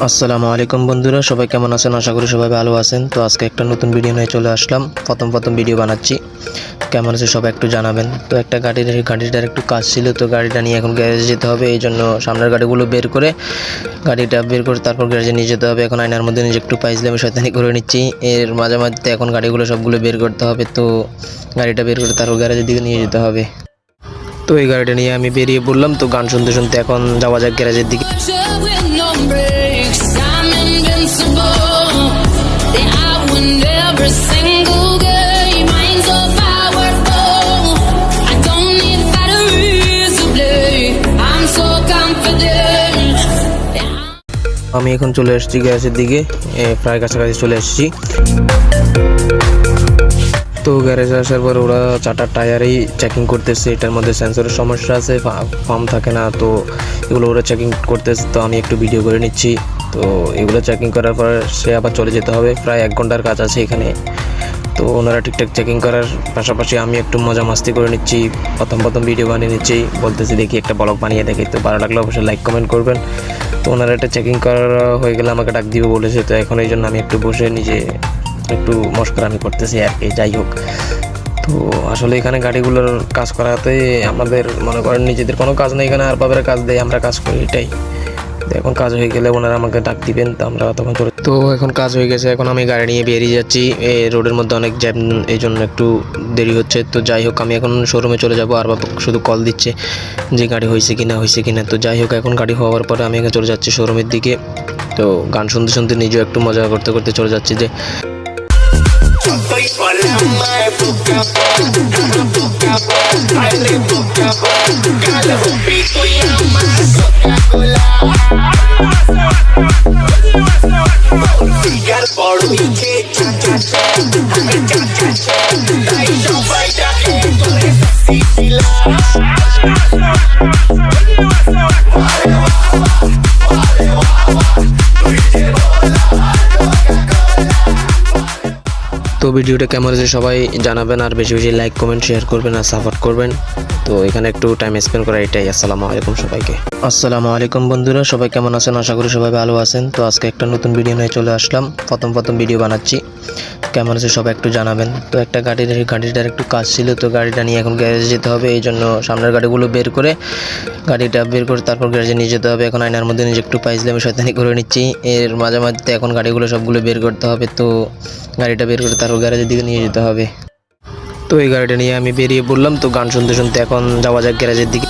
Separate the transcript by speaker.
Speaker 1: আসসালামু আলাইকুম বন্ধুরা, সবাই কেমন আছেন? আশা করি সবাই ভালো আছেন। তো আজকে একটা নতুন ভিডিও নিয়ে চলে আসলাম। প্রথম ভিডিও বানাচ্ছি, কেমন আছে সবাই একটু জানাবেন। তো একটা গাড়িটার একটু কাজ ছিল, তো গাড়িটা নিয়ে এখন গ্যারেজে যেতে হবে। এই জন্য সামনের গাড়িগুলো গাড়িটা বের করে তারপর গ্যারেজে নিয়ে যেতে হবে। এখন আয়নার মধ্যে নিজে একটু পাইছিলাম, শয়তানি করে নিচ্ছি। এর মাঝে মাঝে এখন গাড়িগুলো সবগুলো বের করতে হবে, তো গাড়িটা বের করে তারপর গ্যারেজের দিকে নিয়ে যেতে হবে। তো এই গাড়িটা নিয়ে আমি বেরিয়ে পড়লাম। তো গান শুনতে শুনতে এখন যাওয়া যাক গ্যারেজের দিকে। আমি এখন চলে এসেছি গ্যারেজের দিকে, প্রায় কাছাকাছি চলে এসেছি। তো গ্যারেজে আসার পর ওরা 4টা টায়ারেই চেকিং করতেছে। এটার মধ্যে সেন্সরের সমস্যা আছে, পাম্প থাকে না, তো এগুলো ওরা চেকিং করতেছে। তো আমি একটু ভিডিও করে নিচ্ছি। তো এগুলো চেকিং করার পর সে আবার চলে যেতে হবে। প্রায় 1 ঘন্টার কাজ আছে এখানে। তো ওনারা ঠিকঠাক চেকিং করার পাশাপাশি আমি একটু মজা মাস্তি করে নিচ্ছি। প্রথম ভিডিও বানিয়ে নিচ্ছি, বলতেছি দেখি একটা ব্লগ বানিয়ে দেখি। তো ভালো লাগলে অবশ্যই লাইক কমেন্ট করবেন। তো ওনারা একটা চেকিং করা হয়ে গেলে আমাকে ডাক দিবে বলেছে। তো এখন এই জন্য আমি একটু বসে নিজে একটু মস্করামি করতেছি আর কি। যাই হোক, তো আসলে এখানে গাড়িগুলোর কাজ করাতে আমাদের মনে করেন নিজেদের কোনো কাজ নেই এখানে, আর বাবারা কাজ দেয়, আমরা কাজ করি, এটাই। এখন কাজ হয়ে গেলে ওনারা আমাকে ডাক দিবেন, তো আমরা তখন চলে। তো এখন কাজ হয়ে গেছে, এখন আমি গাড়ি নিয়ে বেরিয়ে যাচ্ছি। রোডের মধ্যে অনেক জ্যাম, এই জন্য একটু দেরি হচ্ছে। তো যাই হোক, আমি এখন শোরুমে চলে যাব। আর বাবা শুধু কল দিচ্ছে যে গাড়ি হয়েছে কিনা। তো যাই হোক, এখন গাড়ি হওয়ার পরে আমি এখন চলে যাচ্ছি শোরুমের দিকে। তো গান শুনতে শুনতে নিজেও একটু মজা করতে করতে চলে যাচ্ছি যে
Speaker 2: Estoy sola, mae, poca, baile poca, cala un pico y ama Coca-Cola. Cigar por mi que cha cha cha, ay no vaya esto es Sicilia.
Speaker 1: তো ভিডিওটা কেমন হয়েছে সবাই জানাবেন, আর বেশি বেশি লাইক কমেন্ট শেয়ার করবেন আর সাপোর্ট করবেন। তো এখানে একটু টাইম স্পেন্ড করা, এটাই। আসসালামু আলাইকুম সবাইকে। আসসালামু আলাইকুম বন্ধুরা, সবাই কেমন আছেন? আশা করি সবাই ভালো আছেন। তো আজকে একটা নতুন ভিডিও নিয়ে চলে আসলাম। প্রথম ভিডিও বানাচ্ছি, কেমন আছে সবাই একটু জানাবেন। তো একটা গাড়িটার একটু কাজ ছিল, তো গাড়িটা নিয়ে এখন গ্যারেজে যেতে হবে। এই জন্য সামনের গাড়িগুলো গাড়িটা বের করে তারপর গ্যারেজে নিয়ে যেতে হবে। এখন আয়নার মধ্যে নিজে একটু পাইছিলাম, শয়তানি করে নিচ্ছি। এর মাঝে মাঝে এখন গাড়িগুলো সবগুলো বের করতে হবে, তো গাড়িটা বের করে তারপর গ্যারেজের দিকে নিয়ে যেতে হবে। তো এই গাড়িটা নিয়ে আমি বেরিয়ে পড়লাম। তো গান শুনতে শুনতে এখন যাওয়া যাক গ্যারেজের দিকে।